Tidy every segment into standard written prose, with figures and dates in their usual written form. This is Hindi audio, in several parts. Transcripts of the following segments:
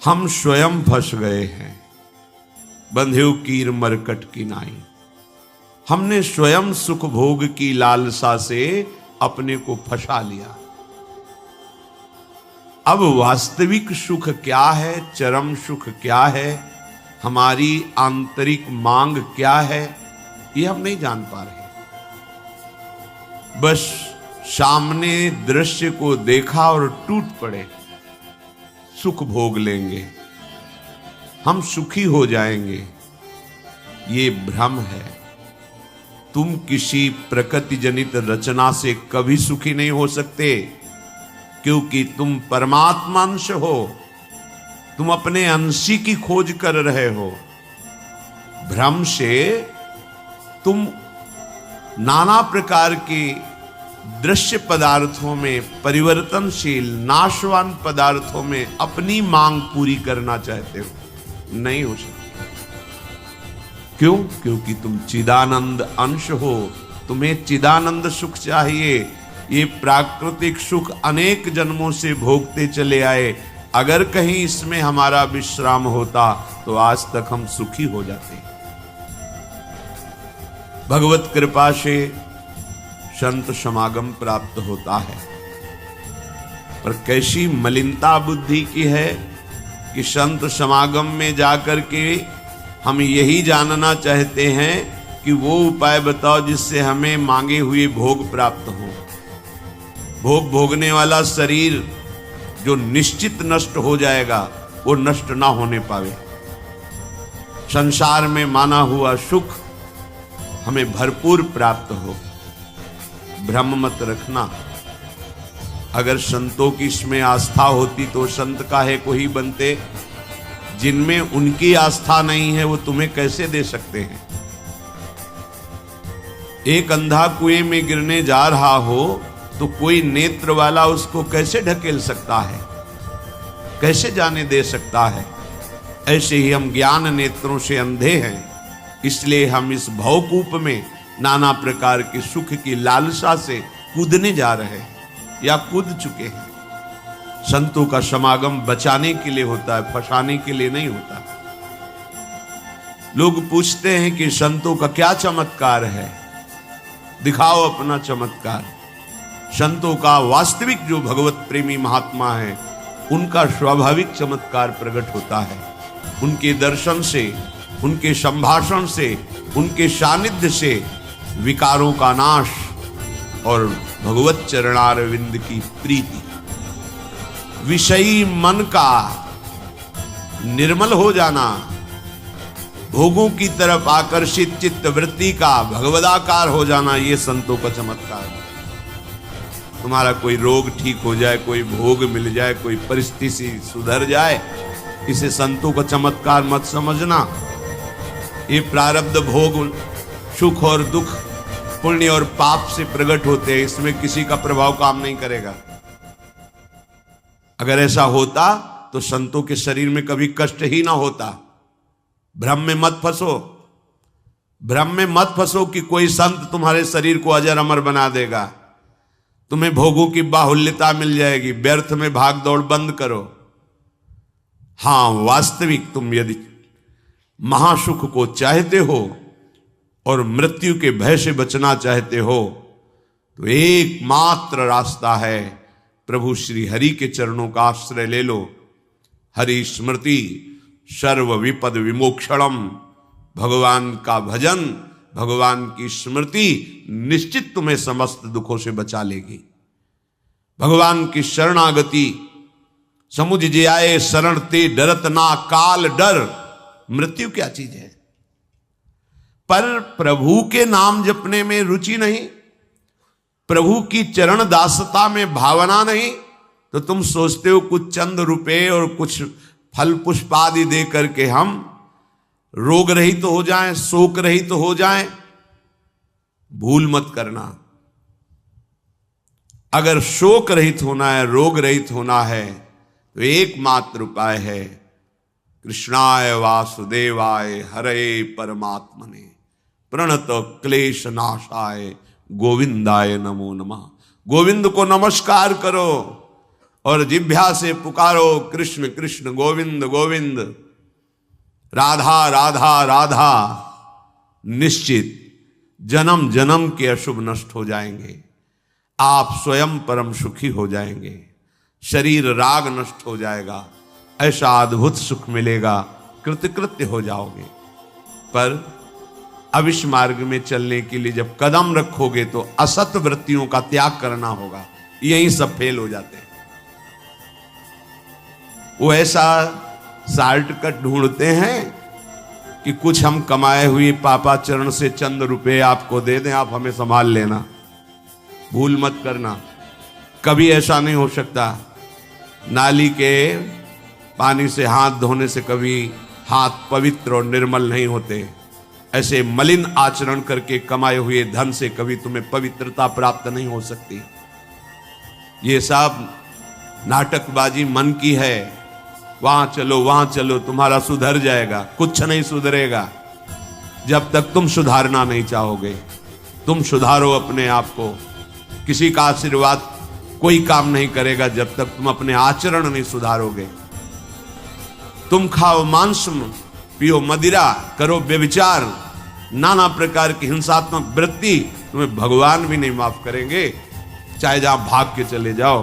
हम स्वयं फंस गए हैं, बंधेउ कीर मरकट की नाई। हमने स्वयं सुख भोग की लालसा से अपने को फंसा लिया। अब वास्तविक सुख क्या है, चरम सुख क्या है, हमारी आंतरिक मांग क्या है, ये हम नहीं जान पा रहे। बस सामने दृश्य को देखा और टूट पड़े, सुख भोग लेंगे, हम सुखी हो जाएंगे। ये भ्रम है। तुम किसी प्रकृति जनित रचना से कभी सुखी नहीं हो सकते, क्योंकि तुम परमात्मा अंश हो। तुम अपने अंशी की खोज कर रहे हो। भ्रम से तुम नाना प्रकार के दृश्य पदार्थों में, परिवर्तनशील नाशवान पदार्थों में अपनी मांग पूरी करना चाहते हो, नहीं हो सकती। क्यों? क्योंकि तुम चिदानंद अंश हो, तुम्हें चिदानंद सुख चाहिए। ये प्राकृतिक सुख अनेक जन्मों से भोगते चले आए। अगर कहीं इसमें हमारा विश्राम होता तो आज तक हम सुखी हो जाते। भगवत कृपा से संत समागम प्राप्त होता है, पर कैसी मलिनता बुद्धि की है कि संत समागम में जाकर के हम यही जानना चाहते हैं कि वो उपाय बताओ जिससे हमें मांगे हुए भोग प्राप्त हो। भोग भोगने वाला शरीर जो निश्चित नष्ट हो जाएगा, वो नष्ट ना होने पावे। संसार में माना हुआ सुख हमें भरपूर प्राप्त हो। भ्रम मत रखना। अगर संतों की इसमें आस्था होती तो संत काहे को ही बनते। जिनमें उनकी आस्था नहीं है वो तुम्हें कैसे दे सकते हैं। एक अंधा कुएं में गिरने जा रहा हो तो कोई नेत्र वाला उसको कैसे ढकेल सकता है, कैसे जाने दे सकता है। ऐसे ही हम ज्ञान नेत्रों से अंधे हैं, इसलिए हम इस भवकूप में नाना प्रकार के सुख की लालसा से कूदने जा रहे हैं या कूद चुके हैं। संतों का समागम बचाने के लिए होता है, फंसाने के लिए नहीं होता। लोग पूछते हैं कि संतों का क्या चमत्कार है, दिखाओ अपना चमत्कार। संतों का वास्तविक जो भगवत प्रेमी महात्मा है, उनका स्वाभाविक चमत्कार प्रकट होता है। उनके दर्शन से, उनके संभाषण से, उनके सानिध्य से विकारों का नाश और भगवत चरणारविंद की प्रीति, विषयी मन का निर्मल हो जाना, भोगों की तरफ आकर्षित चित्त वृत्ति का भगवदाकार हो जाना, ये संतों का चमत्कार है। तुम्हारा कोई रोग ठीक हो जाए, कोई भोग मिल जाए, कोई परिस्थिति सुधर जाए, इसे संतों का चमत्कार मत समझना। ये प्रारब्ध भोग सुख और दुख, पुण्य और पाप से प्रकट होते हैं, इसमें किसी का प्रभाव काम नहीं करेगा। अगर ऐसा होता तो संतों के शरीर में कभी कष्ट ही ना होता। भ्रम में मत फंसो। भ्रम में मत फंसो कि कोई संत तुम्हारे शरीर को अजर अमर बना देगा, तुम्हें भोगों की बाहुल्यता मिल जाएगी। व्यर्थ में भाग दौड़ बंद करो। हां, वास्तविक तुम यदि महासुख को चाहते हो और मृत्यु के भय से बचना चाहते हो तो एकमात्र रास्ता है, प्रभु श्री हरि के चरणों का आश्रय ले लो। हरि स्मृति सर्व विपद विमोक्षणम। भगवान का भजन, भगवान की स्मृति निश्चित तुम्हें समस्त दुखों से बचा लेगी। भगवान की शरणागति, समुझ जे आए शरण ते डरत ना काल डर। मृत्यु क्या चीज है? पर प्रभु के नाम जपने में रुचि नहीं, प्रभु की चरण दासता में भावना नहीं, तो तुम सोचते हो कुछ चंद रुपए और कुछ फल पुष्प आदि दे करके हम रोग रहित तो हो जाएं, शोक रहित तो हो जाएं। भूल मत करना। अगर शोक रहित होना है, रोग रहित होना है, तो एकमात्र उपाय है कृष्णाय वासुदेवाय हरे परमात्मने प्रणत क्लेश नाशाय गोविंदाय नमो नमः। गोविंद को नमस्कार करो। और जिह्वा से पुकारो कृष्ण कृष्ण गोविंद गोविंद, राधा राधा राधा, निश्चित जन्म जन्म के अशुभ नष्ट हो जाएंगे। आप स्वयं परम सुखी हो जाएंगे, शरीर राग नष्ट हो जाएगा, ऐसा अद्भुत सुख मिलेगा, कृतकृत्य हो जाओगे। पर अब इस मार्ग में चलने के लिए जब कदम रखोगे तो असत वृत्तियों का त्याग करना होगा। यही सब फेल हो जाते हैं। वो ऐसा शॉर्टकट ढूंढते हैं कि कुछ हम कमाए हुए पापाचरण से चंद रुपए आपको दे दें, आप हमें संभाल लेना, भूल मत करना। कभी ऐसा नहीं हो सकता। नाली के पानी से हाथ धोने से कभी हाथ पवित्र और निर्मल नहीं होते। ऐसे मलिन आचरण करके कमाए हुए धन से कभी तुम्हें पवित्रता प्राप्त नहीं हो सकती। ये सब नाटकबाजी मन की है। वहां चलो तुम्हारा सुधर जाएगा, कुछ नहीं सुधरेगा जब तक तुम सुधारना नहीं चाहोगे। तुम सुधारो अपने आप को। किसी का आशीर्वाद कोई काम नहीं करेगा जब तक तुम अपने आचरण नहीं सुधारोगे। तुम खाओ मांस, पियो मदिरा, करो व्यभिचार, नाना प्रकार की हिंसात्मक वृत्ति, तुम्हें भगवान भी नहीं माफ करेंगे, चाहे जहां भाग के चले जाओ।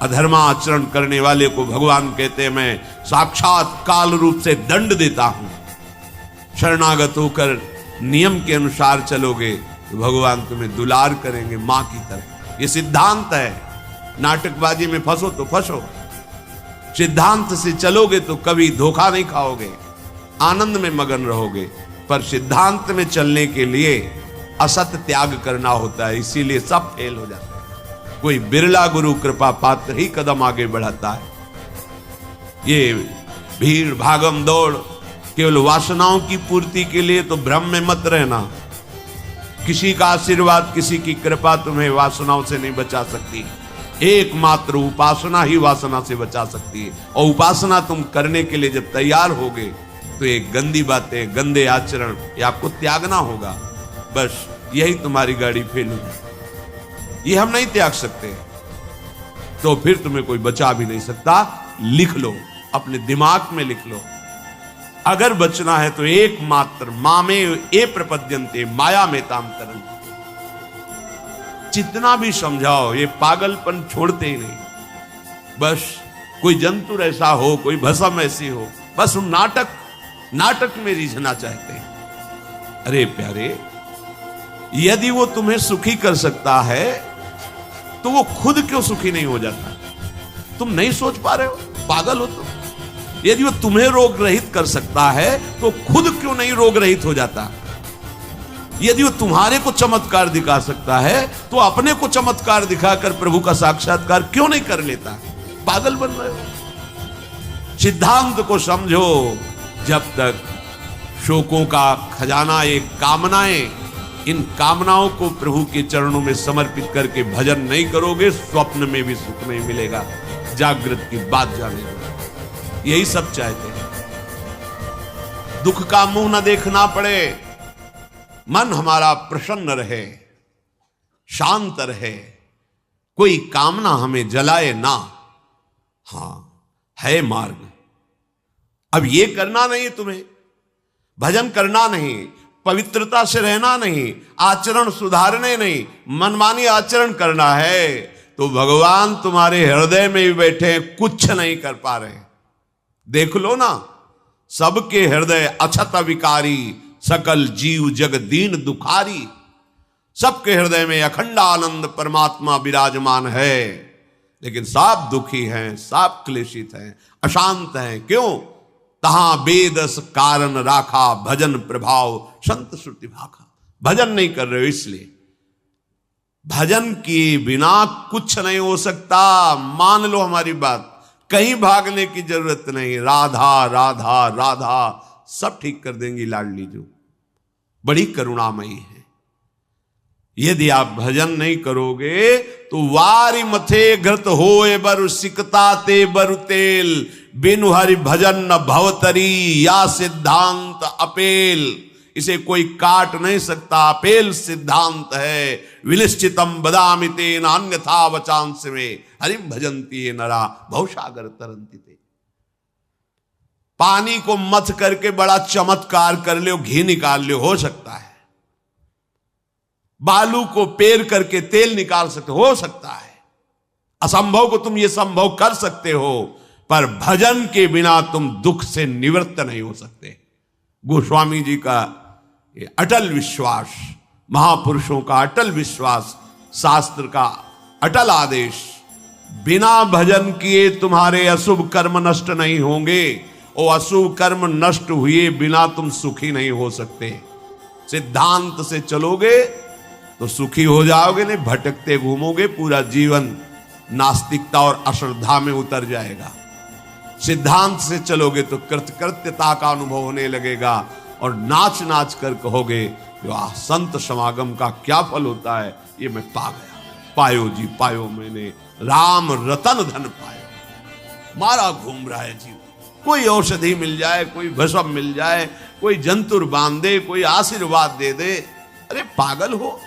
अधर्मा आचरण करने वाले को भगवान कहते हैं मैं साक्षात काल रूप से दंड देता हूं। शरणागत होकर नियम के अनुसार चलोगे तो भगवान तुम्हें दुलार करेंगे मां की तरह। ये सिद्धांत है। नाटकबाजी में फंसो तो फंसो, सिद्धांत से चलोगे तो कभी धोखा नहीं खाओगे, आनंद में मगन रहोगे। पर सिद्धांत में चलने के लिए असत त्याग करना होता है, इसीलिए सब फेल हो जाता है। कोई बिरला गुरु कृपा पात्र ही कदम आगे बढ़ाता है। ये भीड़ भागम दौड़ केवल वासनाओं की पूर्ति के लिए तो भ्रम में मत रहना। किसी का आशीर्वाद, किसी की कृपा तुम्हें वासनाओं से नहीं बचा सकती। एकमात्र उपासना ही वासना से बचा सकती है। और उपासना तुम करने के लिए जब तैयार होगे तो ये गंदी बातें, गंदे आचरण, ये आपको त्यागना होगा। बस यही तुम्हारी गाड़ी फेल हो जाए। ये हम नहीं त्याग सकते तो फिर तुम्हें कोई बचा भी नहीं सकता। लिख लो, अपने दिमाग में लिख लो, अगर बचना है तो एकमात्र मामे ए प्रपद्यन्ते माया में ताम तरन। जितना भी समझाओ ये पागलपन छोड़ते ही नहीं। बस कोई जंतु ऐसा हो, कोई भस्म ऐसी हो, बस हम नाटक में रिझना चाहते हैं। अरे प्यारे, यदि वो तुम्हें सुखी कर सकता है तो वो खुद क्यों सुखी नहीं हो जाता? तुम नहीं सोच पा रहे हो? पागल हो तुम। यदि वो तुम्हें रोग रहित कर सकता है तो खुद क्यों नहीं रोग रहित हो जाता? यदि वो तुम्हारे को चमत्कार दिखा सकता है तो अपने को चमत्कार दिखाकर प्रभु का साक्षात्कार क्यों नहीं कर लेता? पागल बन रहे हो। सिद्धांत को समझो। जब तक शोकों का खजाना, ये कामनाएं, इन कामनाओं को प्रभु के चरणों में समर्पित करके भजन नहीं करोगे, स्वप्न में भी सुख नहीं मिलेगा। जागृत की बात जाने दो। यही सब चाहते हैं, दुख का मुंह न देखना पड़े, मन हमारा प्रसन्न रहे, शांत रहे, कोई कामना हमें जलाए ना। हां, है मार्ग। अब ये करना नहीं, तुम्हें भजन करना नहीं, पवित्रता से रहना नहीं, आचरण सुधारने नहीं, मनमानी आचरण करना है तो भगवान तुम्हारे हृदय में भी बैठे हैं, कुछ नहीं कर पा रहे। देख लो ना, सबके हृदय अछत विकारी, सकल जीव जग दीन दुखारी। सबके हृदय में अखंड आनंद परमात्मा विराजमान है, लेकिन सब दुखी हैं, सब क्लेशित हैं, अशांत हैं। क्यों? तहां बेदस कारण राखा, भजन प्रभाव संत श्रुति भाखा। भजन नहीं कर रहे हो, इसलिए भजन किए बिना कुछ नहीं हो सकता। मान लो हमारी बात, कहीं भागने की जरूरत नहीं। राधा राधा राधा सब ठीक कर देंगी लाडली जो, बड़ी करुणामयी है। यदि आप भजन नहीं करोगे तो वारी मथे घृत होए बरु सिकता ते बरु तेल, बिनु हरि भजन न भवतरी, या सिद्धांत अपेल। इसे कोई काट नहीं सकता, अपेल सिद्धांत है। विनिश्चितम बदामि तेन अन्यथा वचांस में, हरिम भजंती ये नरा भवसागर तरंती थे। पानी को मथ करके बड़ा चमत्कार कर ले, घी निकाल ले, हो सकता है। बालू को पेर करके तेल निकाल सकते, हो सकता है। असंभव को तुम ये संभव कर सकते हो, पर भजन के बिना तुम दुख से निवृत्त नहीं हो सकते। गोस्वामी जी का ये अटल विश्वास, महापुरुषों का अटल विश्वास, शास्त्र का अटल आदेश, बिना भजन किए तुम्हारे अशुभ कर्म नष्ट नहीं होंगे। और अशुभ कर्म नष्ट हुए बिना तुम सुखी नहीं हो सकते। सिद्धांत से चलोगे तो सुखी हो जाओगे, नहीं भटकते घूमोगे, पूरा जीवन नास्तिकता और अश्रद्धा में उतर जाएगा। सिद्धांत से चलोगे तो कृतकृत्यता का अनुभव होने लगेगा और नाच नाच कर कहोगे वाह, संत समागम का क्या फल होता है, ये मैं पा गया। पायो जी पायो मैंने राम रतन धन पायो। मारा घूम रहा है जीवन, कोई औषधि मिल जाए, कोई भस्म मिल जाए, कोई जंतुर बांध दे, कोई आशीर्वाद दे दे, अरे पागल हो।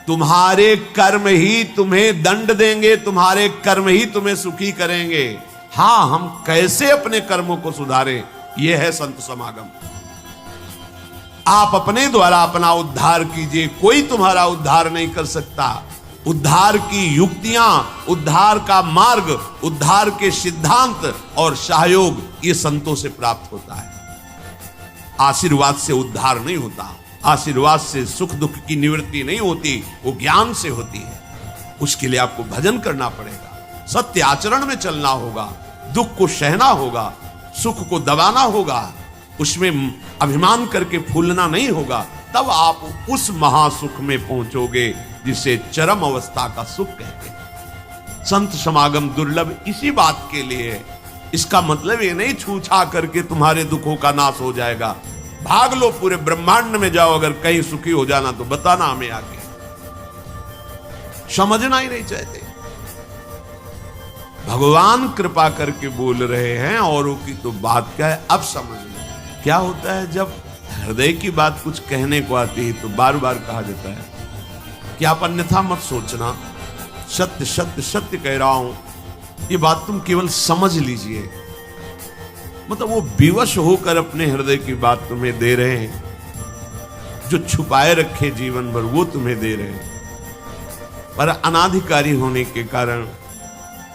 तुम्हारे कर्म ही तुम्हें दंड देंगे, तुम्हारे कर्म ही तुम्हें सुखी करेंगे। हां, हम कैसे अपने कर्मों को सुधारें, यह है संत समागम। आप अपने द्वारा अपना उद्धार कीजिए, कोई तुम्हारा उद्धार नहीं कर सकता। उद्धार की युक्तियां, उद्धार का मार्ग, उद्धार के सिद्धांत और सहयोग ये संतों से प्राप्त होता है। आशीर्वाद से उद्धार नहीं होता, आशीर्वाद से सुख दुख की निवृत्ति नहीं होती, वो ज्ञान से होती है। उसके लिए आपको भजन करना पड़ेगा, सत्य आचरण में चलना होगा, दुख को सहना होगा, सुख को दबाना होगा, उसमें अभिमान करके फूलना नहीं होगा। तब आप उस महासुख में पहुंचोगे जिसे चरम अवस्था का सुख कहते हैं। संत समागम दुर्लभ इसी बात के लिए है। इसका मतलब ये नहीं छूछा करके तुम्हारे दुखों का नाश हो जाएगा। भाग लो, पूरे ब्रह्मांड में जाओ, अगर कहीं सुखी हो जाना तो बताना हमें आगे। समझना ही नहीं चाहते। भगवान कृपा करके बोल रहे हैं, औरों की तो बात क्या है। अब समझ लो क्या होता है जब हृदय की बात कुछ कहने को आती है तो बार बार कहा जाता है कि आप अन्यथा मत सोचना, सत्य सत्य सत्य कह रहा हूं, ये बात तुम केवल समझ लीजिए। मतलब वो विवश होकर अपने हृदय की बात तुम्हें दे रहे हैं, जो छुपाए रखे जीवन भर वो तुम्हें दे रहे हैं, पर अनाधिकारी होने के कारण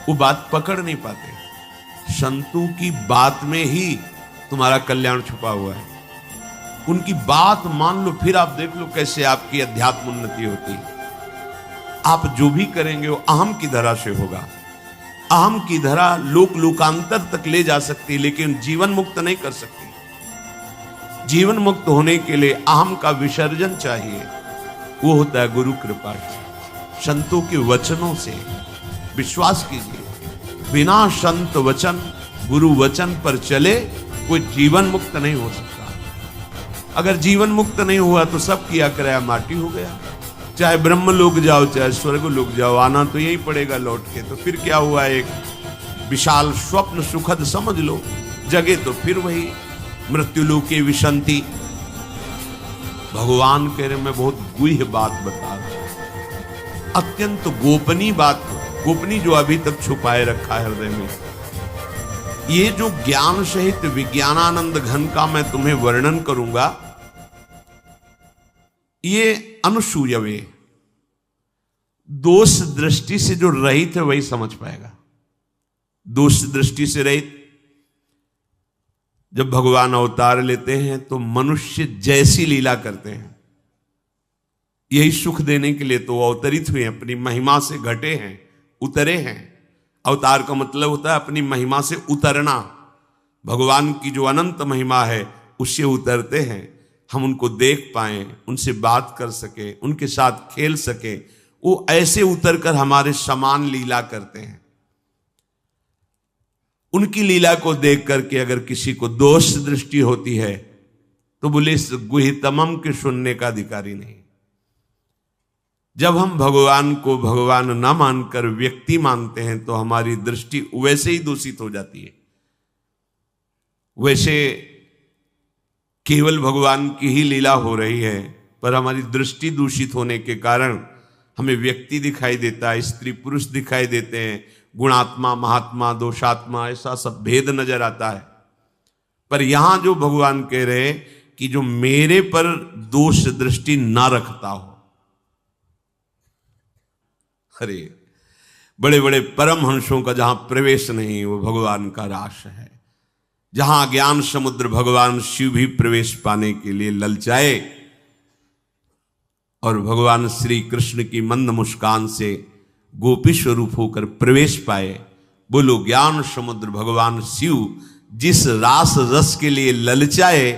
वो बात पकड़ नहीं पाते। संतों की बात में ही तुम्हारा कल्याण छुपा हुआ है। उनकी बात मान लो, फिर आप देख लो कैसे आपकी अध्यात्म उन्नति होती है। आप जो भी करेंगे वो अहम की धरा से होगा। अहम की धरा लोक लोकांतर तक ले जा सकती है, लेकिन जीवन मुक्त नहीं कर सकती। जीवन मुक्त होने के लिए अहम का विसर्जन चाहिए, वो होता है गुरु कृपा से, संतों के वचनों से। विश्वास कीजिए, बिना संत वचन गुरु वचन पर चले कोई जीवन मुक्त नहीं हो सकता। अगर जीवन मुक्त नहीं हुआ तो सब किया कराया माटी हो गया। चाहे ब्रह्म लोक जाओ, चाहे स्वर्ग लोक जाओ, आना तो यही पड़ेगा लौट के। तो फिर क्या हुआ, एक विशाल स्वप्न सुखद समझ लो, जगे तो फिर वही मृत्यु लोके विशंति। भगवान कह रहे मैं बहुत गुह्य बात बता रहा हूं, अत्यंत गोपनीय बात, गोपनीय जो अभी तक छुपाए रखा है हृदय में। ये जो ज्ञान सहित विज्ञानानंद घन का मैं तुम्हें वर्णन करूंगा, ये अनुसूयवे, दोष दृष्टि से जो रहित है वही समझ पाएगा। दोष दृष्टि से रहित, जब भगवान अवतार लेते हैं तो मनुष्य जैसी लीला करते हैं, यही सुख देने के लिए तो वो अवतरित हुए, अपनी महिमा से घटे हैं, उतरे हैं। अवतार का मतलब होता है अपनी महिमा से उतरना। भगवान की जो अनंत महिमा है उससे उतरते हैं, हम उनको देख पाएं, उनसे बात कर सके, उनके साथ खेल सके। वो ऐसे उतरकर हमारे समान लीला करते हैं। उनकी लीला को देख करके अगर किसी को दोष दृष्टि होती है तो बोले इस गुहितमम के सुनने का अधिकारी नहीं। जब हम भगवान को भगवान न मानकर व्यक्ति मानते हैं तो हमारी दृष्टि वैसे ही दूषित हो जाती है। वैसे केवल भगवान की ही लीला हो रही है, पर हमारी दृष्टि दूषित होने के कारण हमें व्यक्ति दिखाई देता है, स्त्री पुरुष दिखाई देते हैं, गुणात्मा महात्मा दोषात्मा ऐसा सब भेद नजर आता है। पर यहां जो भगवान कह रहे हैं कि जो मेरे पर दोष दृष्टि ना रखता हो, अरे बड़े बड़े परमहंसों का जहां प्रवेश नहीं वो भगवान का रास है। जहां ज्ञान समुद्र भगवान शिव भी प्रवेश पाने के लिए ललचाए और भगवान श्री कृष्ण की मंद मुस्कान से गोपी स्वरूप होकर प्रवेश पाए। बोलो ज्ञान समुद्र भगवान शिव जिस रास रस के लिए ललचाए,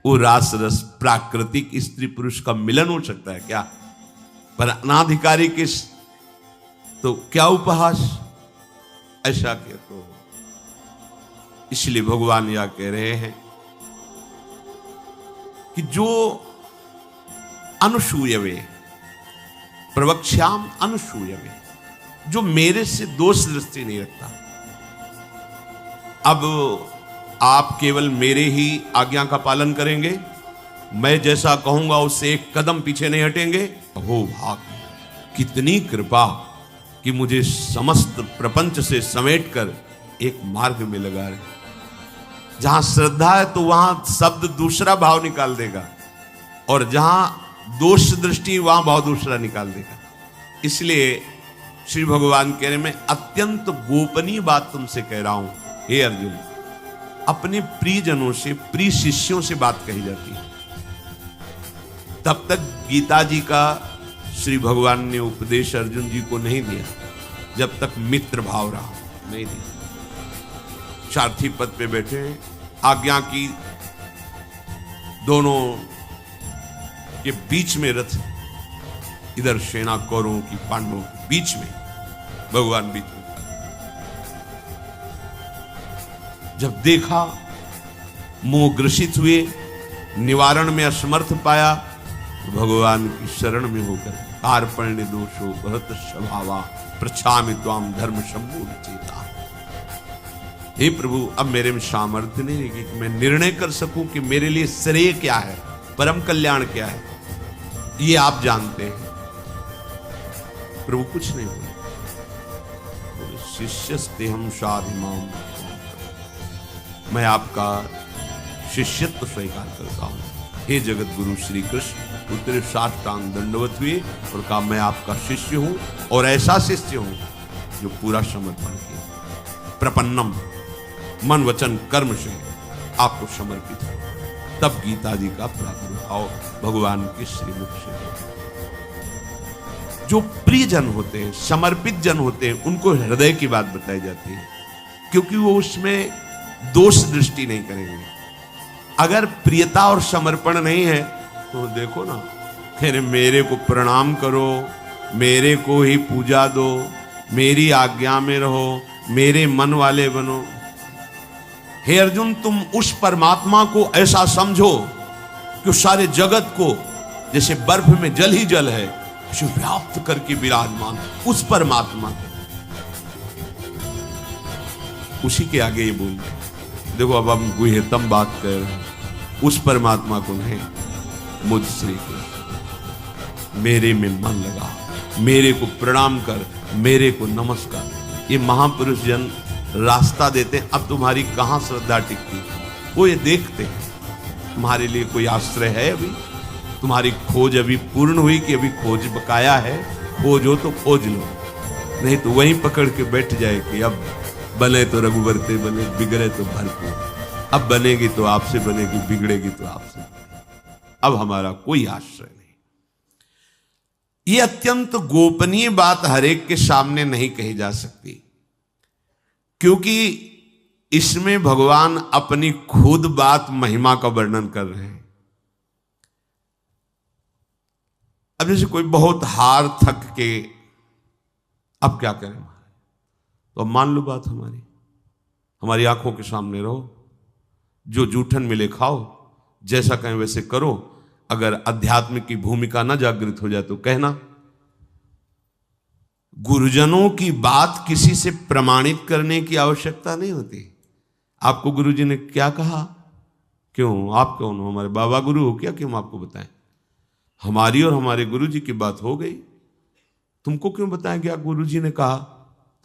वो रास रस प्राकृतिक स्त्री पुरुष का मिलन हो सकता है क्या? पर अनाधिकारी के तो क्या उपहास, ऐसा क्या? तो इसलिए भगवान यह कह रहे हैं कि जो अनुसूयवे प्रवक्ष्याम अनुसूयवे, जो मेरे से दोष दृष्टि नहीं रखता। अब आप केवल मेरे ही आज्ञा का पालन करेंगे, मैं जैसा कहूंगा उससे एक कदम पीछे नहीं हटेंगे। हो भाग, कितनी कृपा कि मुझे समस्त प्रपंच से समेटकर एक मार्ग में लगा रहे। जहां श्रद्धा है तो वहां शब्द दूसरा भाव निकाल देगा, और जहां दोष दृष्टि वहां भाव दूसरा निकाल देगा। इसलिए श्री भगवान कह रहे, मैं अत्यंत गोपनीय बात तुमसे कह रहा हूं हे अर्जुन। अपने प्रियजनों से, प्रिय शिष्यों से बात कही जाती है। तब तक गीता जी का श्री भगवान ने उपदेश अर्जुन जी को नहीं दिया जब तक मित्र भाव रहा, नहीं दिया। सारथी पद पे बैठे, आज्ञा की दोनों के बीच में रथ, इधर सेना कौरवों की पांडवों के बीच में, भगवान बीच में। जब देखा मोह ग्रसित हुए, निवारण में असमर्थ पाया, भगवान की शरण में होकर कार्पण्य दोषो बहुत स्वभावा प्रछामि त्वाम धर्म सम्मूढ़ चेता। हे प्रभु, अब मेरे में सामर्थ्य नहीं है कि मैं निर्णय कर सकूं कि मेरे लिए श्रेय क्या है, परम कल्याण क्या है, ये आप जानते हैं। प्रभु कुछ नहीं बोले, शिष्यस्ते हम साधिमाम, मैं आपका शिष्यत्व स्वीकार करता हूं। हे जगत गुरु श्री कृष्ण, उत्तरे साष्टांग दंडवत हुए और कहा मैं आपका शिष्य हूं, और ऐसा शिष्य हूं जो पूरा समर्पण किया, प्रपन्नम, मन वचन कर्म से आपको समर्पित हो। तब गीता जी का प्रादुर्भाव भगवान के श्रीमुख से। जो प्रिय जन होते हैं, समर्पित जन होते हैं, उनको हृदय की बात बताई जाती है, क्योंकि वो उसमें दोष दृष्टि नहीं करेंगे। अगर प्रियता और समर्पण नहीं है तो देखो ना, फिर मेरे को प्रणाम करो, मेरे को ही पूजा दो, मेरी आज्ञा में रहो, मेरे मन वाले बनो। हे अर्जुन, तुम उस परमात्मा को ऐसा समझो कि सारे जगत को जैसे बर्फ में जल ही जल है उसे व्याप्त करके विराजमान, उस परमात्मा को, उसी के आगे ये बोल। देखो अब हम गुह्यतम बात कर रहे हैं, उस परमात्मा को नहीं, मुझ श्री कृष्ण। मेरे में मन लगा, मेरे को प्रणाम कर, मेरे को नमस्कार। ये महापुरुष जन रास्ता देते हैं। अब तुम्हारी कहां श्रद्धा टिकती, वो ये देखते हैं तुम्हारे लिए कोई आश्रय है, अभी तुम्हारी खोज अभी पूर्ण हुई कि अभी खोज बकाया है। खोज हो तो खोज लो, नहीं तो वहीं पकड़ के बैठ जाए कि अब बने तो रघुवरते बने, बिगड़े तो भरपूर। अब बनेगी तो आपसे बनेगी, बिगड़ेगी तो आपसे। अब हमारा कोई आश्रय नहीं। ये अत्यंत गोपनीय बात हरेक के सामने नहीं कही जा सकती, क्योंकि इसमें भगवान अपनी खुद बात महिमा का वर्णन कर रहे हैं। अब जैसे कोई बहुत हार थक के अब क्या करें, तो अब मान लो बात हमारी आंखों के सामने रहो, जो जूठन मिले खाओ, जैसा कहें वैसे करो। अगर अध्यात्म की भूमिका न जागृत हो जाए तो कहना। गुरुजनों की बात किसी से प्रमाणित करने की आवश्यकता नहीं होती। आपको गुरुजी ने क्या कहा, क्यों आप कौन हो, हमारे बाबा गुरु हो क्या, क्यों हम आपको बताएं। हमारी और हमारे गुरुजी की बात हो गई, तुमको क्यों बताया गया? गुरुजी ने कहा।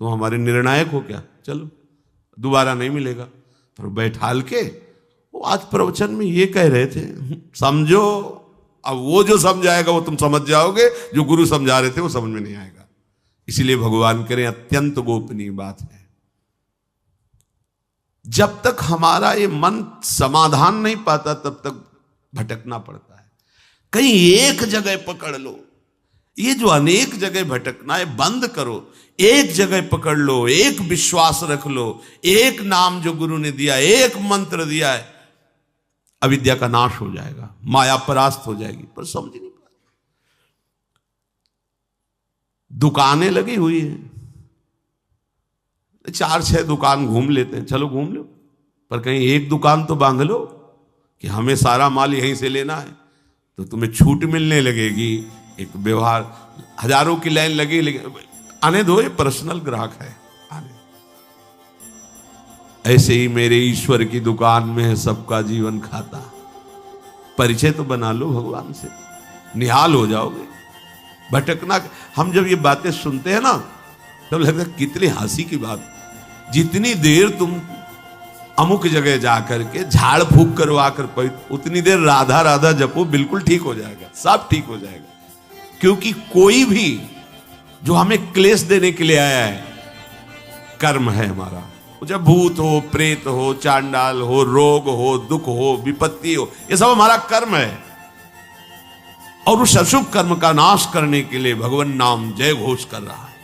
तुम हमारे निर्णायक हो क्या? चलो दोबारा नहीं मिलेगा। पर बैठाल के वो आज प्रवचन में ये कह रहे थे, समझो। अब वो जो समझाएगा वो तुम समझ जाओगे, जो गुरु समझा रहे थे वो समझ में नहीं आएगा। इसीलिए भगवान करें अत्यंत गोपनीय बात है। जब तक हमारा ये मन समाधान नहीं पाता तब तक भटकना पड़ता है। कहीं एक जगह पकड़ लो। ये जो अनेक जगह भटकना है बंद करो। एक जगह पकड़ लो, एक विश्वास रख लो, एक नाम जो गुरु ने दिया, एक मंत्र दिया है, अविद्या का नाश हो जाएगा, माया परास्त हो जाएगी। पर समझ नहीं पाते। दुकानें लगी हुई हैं, 4-6 दुकान घूम लेते हैं, चलो घूम लो, पर कहीं एक दुकान तो बांध लो कि हमें सारा माल यहीं से लेना है, तो तुम्हें छूट मिलने लगेगी। एक व्यवहार, हजारों की लाइन लगी, लेकिन आने दो, ये पर्सनल ग्राहक है, आने। ऐसे ही मेरे ईश्वर की दुकान में है सबका जीवन खाता। परिचय तो बना लो भगवान से, निहाल हो जाओगे। भटकना, हम जब ये बातें सुनते हैं ना तब लगता है कितनी हंसी की बात। जितनी देर तुम अमुक जगह जाकर के झाड़ फूक करवा कर उतनी देर राधा राधा जपो, बिल्कुल ठीक हो जाएगा, सब ठीक हो जाएगा। क्योंकि कोई भी जो हमें क्लेश देने के लिए आया है, कर्म है हमारा। जब भूत हो, प्रेत हो, चांडाल हो, रोग हो, दुख हो, विपत्ति हो, ये सब हमारा कर्म है। और उस अशुभ कर्म का नाश करने के लिए भगवान नाम जय घोष कर रहा है।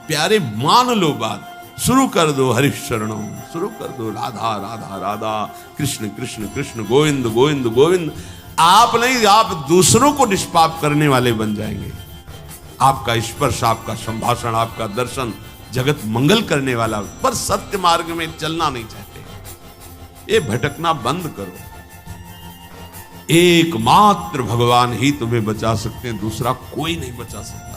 प्यारे मान लो बात, शुरू कर दो हरिशरणों, शुरू कर दो राधा राधा राधा, कृष्ण कृष्ण कृष्ण, गोविंद गोविंद गोविंद। आप नहीं, आप दूसरों को निष्पाप करने वाले बन जाएंगे। आपका स्पर्श, आपका संभाषण, आपका दर्शन जगत मंगल करने वाला। पर सत्य मार्ग में चलना नहीं चाहते, ये भटकना बंद करो। एकमात्र भगवान ही तुम्हें बचा सकते हैं, दूसरा कोई नहीं बचा सकता।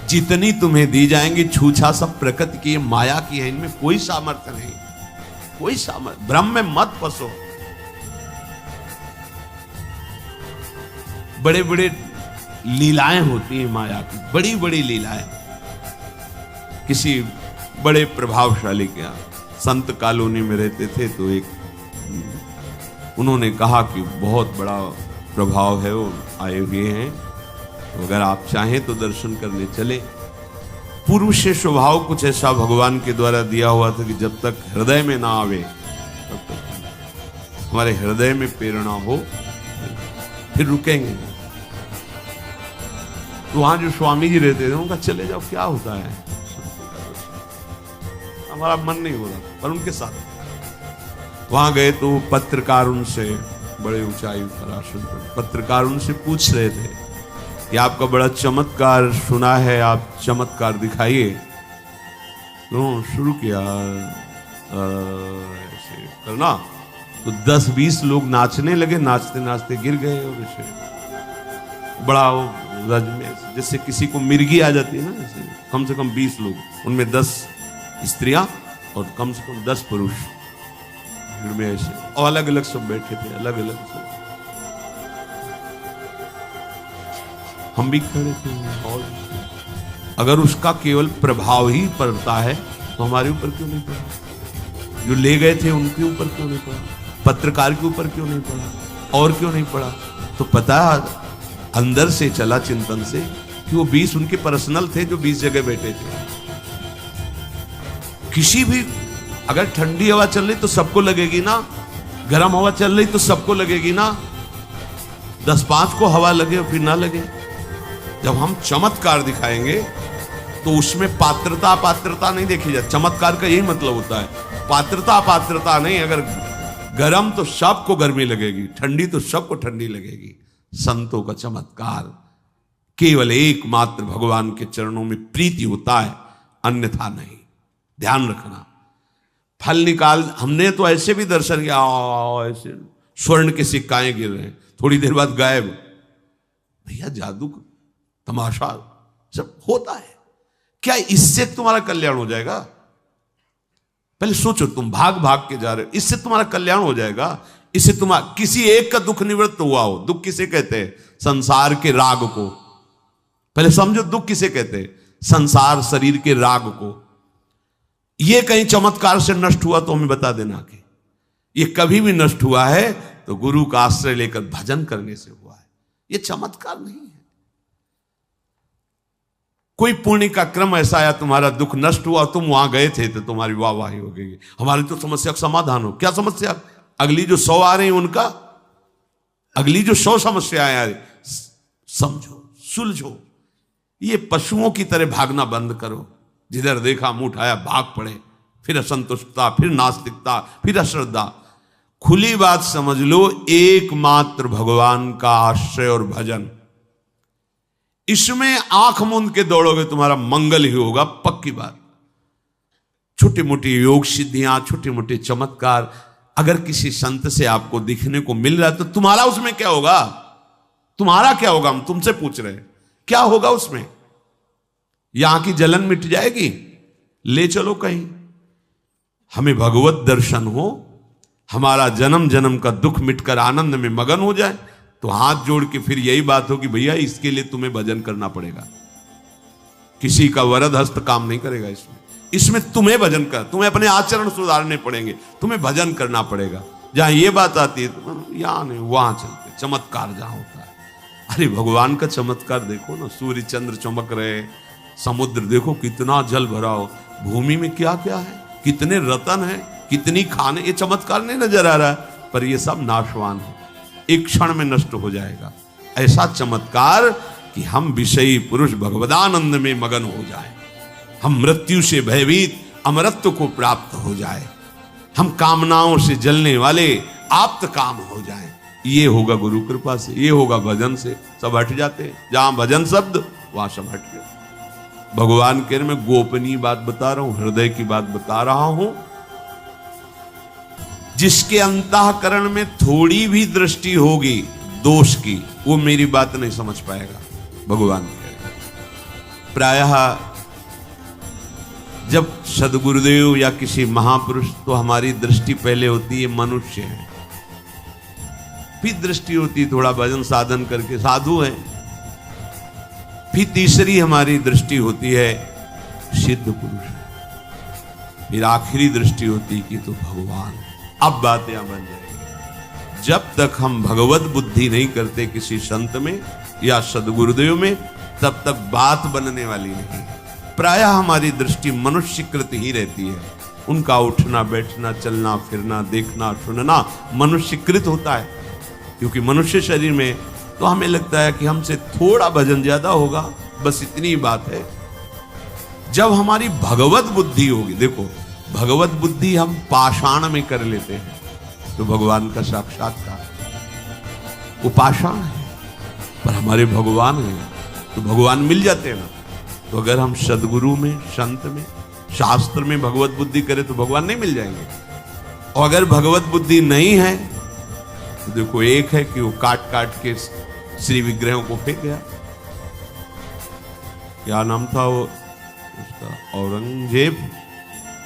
जितनी तुम्हें दी जाएंगी छूछा सब प्रकृति की, माया की है, इनमें कोई सामर्थ्य नहीं, कोई सामर्थ्य। ब्रह्म में मत फंसो। बड़े बड़े लीलाएं होती हैं माया की, बड़ी बड़ी लीलाएं। किसी बड़े प्रभावशाली के यहाँ संत कॉलोनी में रहते थे, तो एक उन्होंने कहा कि बहुत बड़ा प्रभाव है, वो आए हुए हैं, तो अगर आप चाहें तो दर्शन करने चले। पूर्व से स्वभाव कुछ ऐसा भगवान के द्वारा दिया हुआ था कि जब तक हृदय में ना आवे तब तक हमारे हृदय में प्रेरणा हो फिर रुकेंगे। तो वहां जो स्वामी जी रहते थे उनका चले जाओ, क्या होता है, हमारा मन नहीं हो रहा, पर उनके साथ वहां गए तो पत्रकार उनसे, बड़े ऊंचाई पर आसन पर पत्रकार उनसे पूछ रहे थे कि आपका बड़ा चमत्कार सुना है, आप चमत्कार दिखाइए। तो शुरू किया ऐसे करना, तो 10-20 लोग नाचने लगे, नाचते नाचते गिर गए। और ऐसे बड़ा रज में जैसे किसी को मिर्गी आ जाती है ना, जैसे कम से कम 20 लोग, उनमें 10 स्त्रियां और कम से कम 10 पुरुष भीड़ में ऐसे, और अलग अलग सब बैठे थे, अलग अलग सब। हम भी खड़े थे। और अगर उसका केवल प्रभाव ही पड़ता है तो हमारे ऊपर क्यों नहीं पड़ा? जो ले गए थे उनके ऊपर क्यों नहीं पड़ा? पत्रकार के ऊपर क्यों नहीं पड़ा? और क्यों नहीं पड़ा? तो पता अंदर से चला चिंतन से कि वो 20 उनके पर्सनल थे जो 20 जगह बैठे थे। किसी भी अगर ठंडी हवा चल रही तो सबको लगेगी ना, गर्म हवा चल रही तो सबको लगेगी ना। 10-5 को हवा लगे और फिर ना लगे। जब हम चमत्कार दिखाएंगे तो उसमें पात्रता अपात्रता नहीं देखी जाती। चमत्कार का यही मतलब होता है, पात्रता अपात्रता नहीं। अगर गर्म तो सबको गर्मी लगेगी, ठंडी तो सबको ठंडी लगेगी। संतों का चमत्कार केवल एकमात्र भगवान के चरणों में प्रीति होता है, अन्यथा नहीं। ध्यान रखना। फल निकाल, हमने तो ऐसे भी दर्शन किया, ऐसे स्वर्ण के सिक्काएं गिर रहे हैं, थोड़ी देर बाद गायब। भैया जादू तमाशा सब होता है क्या? इससे तुम्हारा कल्याण हो जाएगा? पहले सोचो, तुम भाग भाग के जा रहे हो, इससे तुम्हारा कल्याण हो जाएगा? इससे तुम्हारा किसी एक का दुख निवृत्त हुआ हो। दुख किसे कहते हैं? संसार के राग को। पहले समझो दुख किसे कहते हैं, संसार शरीर के राग को। ये कहीं चमत्कार से नष्ट हुआ तो हमें बता देना कि ये कभी भी नष्ट हुआ है तो गुरु का आश्रय लेकर भजन करने से हुआ है, ये चमत्कार नहीं है। कोई पुण्य का क्रम ऐसा आया, तुम्हारा दुख नष्ट हुआ, तुम वहां गए थे तो तुम्हारी वाहवाही हो गई, हमारी तो समस्या का समाधान हो। क्या समस्या? अगली जो 100 आ रही है उनका, अगली जो 100 समस्याएं आ रही, समझो, सुलझो। ये पशुओं की तरह भागना बंद करो, जिधर देखा मुंह उठाया भाग पड़े, फिर असंतुष्टता, फिर नास्तिकता, फिर अश्रद्धा। खुली बात समझ लो, एकमात्र भगवान का आश्रय और भजन, इसमें आंख मूंद के दौड़ोगे तुम्हारा मंगल ही होगा, पक्की बात। छोटी मोटी योग सिद्धियां, छोटे मोटे चमत्कार अगर किसी संत से आपको दिखने को मिल रहा है तो तुम्हारा उसमें क्या होगा? तुम्हारा क्या होगा? हम तुमसे पूछ रहे हैं, क्या होगा उसमें? यहां की जलन मिट जाएगी? ले चलो कहीं, हमें भगवत दर्शन हो, हमारा जन्म जन्म का दुख मिटकर आनंद में मगन हो जाए, तो हाथ जोड़ के फिर यही बात हो कि भैया इसके लिए तुम्हें भजन करना पड़ेगा। किसी का वरद हस्त काम नहीं करेगा इसमें तुम्हें भजन कर, तुम्हें अपने आचरण सुधारने पड़ेंगे, तुम्हें भजन करना पड़ेगा। जहां ये बात आती है तो यहां नहीं, वहां चलते, चमत्कार जहां होता है। अरे भगवान का चमत्कार देखो ना, सूर्य चंद्र चमक रहे, समुद्र देखो कितना जल भरा हो, भूमि में क्या क्या है, कितने रतन है, कितनी खाने, ये चमत्कार नहीं नजर आ रहा है, पर ये सब नाशवान है, एक क्षण में नष्ट हो जाएगा। ऐसा चमत्कार कि हम विषयी पुरुष भगवदानंद में मगन हो जाए, हम मृत्यु से भयभीत अमरत्व को प्राप्त हो जाए, हम कामनाओं से जलने वाले आप्त काम हो जाए। ये होगा गुरु कृपा से, ये होगा भजन से, सब हट जाते हैं। जहां भजन शब्द वहां सब हट गए। भगवान के मैं गोपनीय बात बता रहा हूं, हृदय की बात बता रहा हूं। जिसके अंतःकरण में थोड़ी भी दृष्टि होगी दोष की, वो मेरी बात नहीं समझ पाएगा। भगवान कह प्रायः जब सदगुरुदेव या किसी महापुरुष, तो हमारी दृष्टि पहले होती है मनुष्य है, फिर दृष्टि होती है थोड़ा भजन साधन करके साधु है, फिर तीसरी हमारी दृष्टि होती है सिद्ध पुरुष है, फिर आखिरी दृष्टि होती कि तो भगवान। अब बात यहां बन जाएगी, जब तक हम भगवत बुद्धि नहीं करते किसी संत में या सदगुरुदेव में, तब तक बात बनने वाली नहीं। प्रायः हमारी दृष्टि मनुष्यकृत ही रहती है, उनका उठना बैठना चलना फिरना देखना सुनना मनुष्यकृत होता है, क्योंकि मनुष्य शरीर में तो हमें लगता है कि हमसे थोड़ा भजन ज्यादा होगा, बस इतनी बात है। जब हमारी भगवत बुद्धि होगी, देखो भगवत बुद्धि हम पाषाण में कर लेते हैं, तो भगवान का साक्षात्कार वो पाषाण है, पर हमारे भगवान हैं तो भगवान मिल जाते हैं ना। तो अगर हम सदगुरु में, संत में, शास्त्र में भगवत बुद्धि करें तो भगवान नहीं मिल जाएंगे। और अगर भगवत बुद्धि नहीं है तो देखो, एक है कि वो काट काट के श्री विग्रहों को फेंक गया, क्या नाम था वो उसका, औरंगजेब,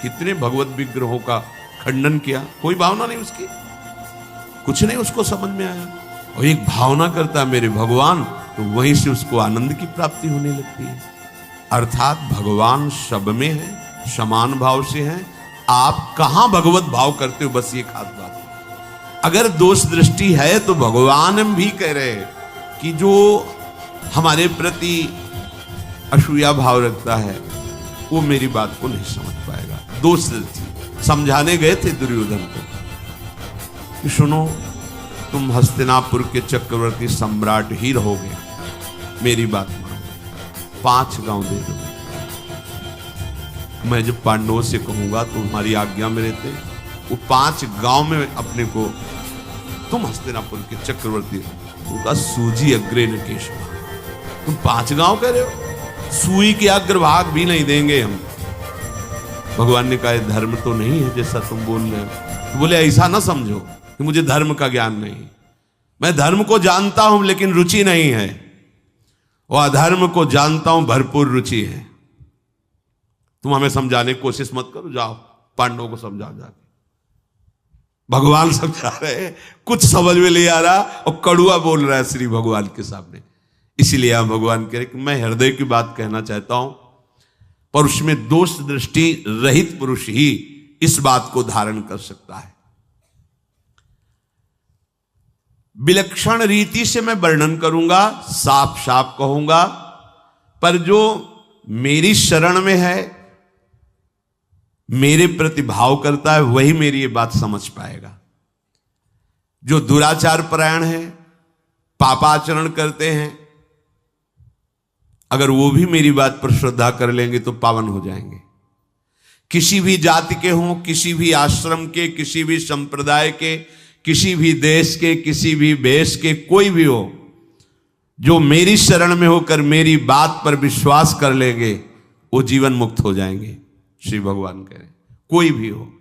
कितने भगवत विग्रहों का खंडन किया, कोई भावना नहीं उसकी, कुछ नहीं उसको समझ में आया। और एक भावना करता है मेरे भगवान, तो वहीं से उसको आनंद की प्राप्ति होने लगती है। अर्थात भगवान सब में है, समान भाव से है, आप कहां भगवत भाव करते हो, बस ये खास बात है। अगर दोष दृष्टि है तो भगवान भी कह रहे हैं कि जो हमारे प्रति असूया भाव रखता है वो मेरी बात को नहीं समझ पाएगा। दोष दृष्टि समझाने गए थे दुर्योधन को कि सुनो, तुम हस्तिनापुर के चक्रवर्ती सम्राट ही रहोगे, मेरी बात मानो, 5 गांव दे दो। मैं जब पांडवों से कहूंगा तो हमारी आज्ञा में रहते, वो 5 गांव में अपने को, तुम हस्तिनापुर के चक्रवर्ती, उनका सूजी अग्रे न केशवा, तुम 5 गांव कह रहे हो, सुई के अग्रभाग भी नहीं देंगे हम। भगवान ने कहा धर्म तो नहीं है जैसा तुम बोल रहे हो। तो बोले ऐसा ना समझो कि मुझे धर्म का ज्ञान नहीं, मैं धर्म को जानता हूं लेकिन रुचि नहीं है, और अधर्म को जानता हूं भरपूर रुचि है। तुम हमें समझाने की कोशिश मत करो, जाओ पांडवों को समझाओ जाके। भगवान समझा रहे, कुछ समझ में नहीं आ रहा और कड़ुआ बोल रहा है श्री भगवान के सामने। इसलिए आप भगवान कह रहे कि मैं हृदय की बात कहना चाहता हूं, पर उसमें दोष दृष्टि रहित पुरुष ही इस बात को धारण कर सकता है। विलक्षण रीति से मैं वर्णन करूंगा, साफ साफ कहूंगा, पर जो मेरी शरण में है, मेरे प्रति भाव करता है, वही मेरी ये बात समझ पाएगा। जो दुराचार परायण है, पापाचरण करते हैं, अगर वो भी मेरी बात पर श्रद्धा कर लेंगे तो पावन हो जाएंगे। किसी भी जाति के हों, किसी भी आश्रम के, किसी भी संप्रदाय के, किसी भी देश के, किसी भी वेश के, कोई भी हो, जो मेरी शरण में होकर मेरी बात पर विश्वास कर लेंगे वो जीवन मुक्त हो जाएंगे। श्री भगवान कह रहे कोई भी हो।